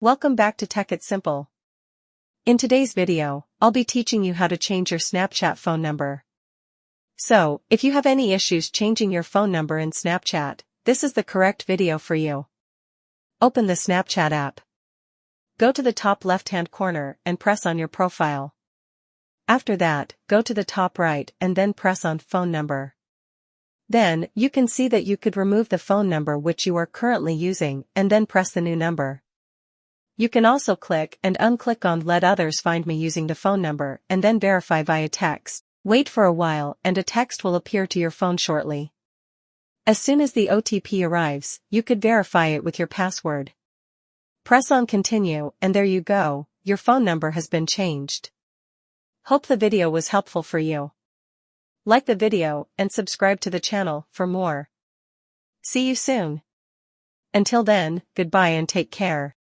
Welcome back to Tech It's Simple. In today's video, I'll be teaching you how to change your Snapchat phone number. So, if you have any issues changing your phone number in Snapchat, this is the correct video for you. Open the Snapchat app. Go to the top left-hand corner and press on your profile. After that, go to the top right and then press on Phone Number. Then, you can see that you could remove the phone number which you are currently using and then press the new number. You can also click and unclick on Let Others Find Me using the phone number and then verify via text. Wait for a while and a text will appear to your phone shortly. As soon as the OTP arrives, you could verify it with your password. Press on Continue and there you go, your phone number has been changed. Hope the video was helpful for you. Like the video and subscribe to the channel for more. See you soon. Until then, goodbye and take care.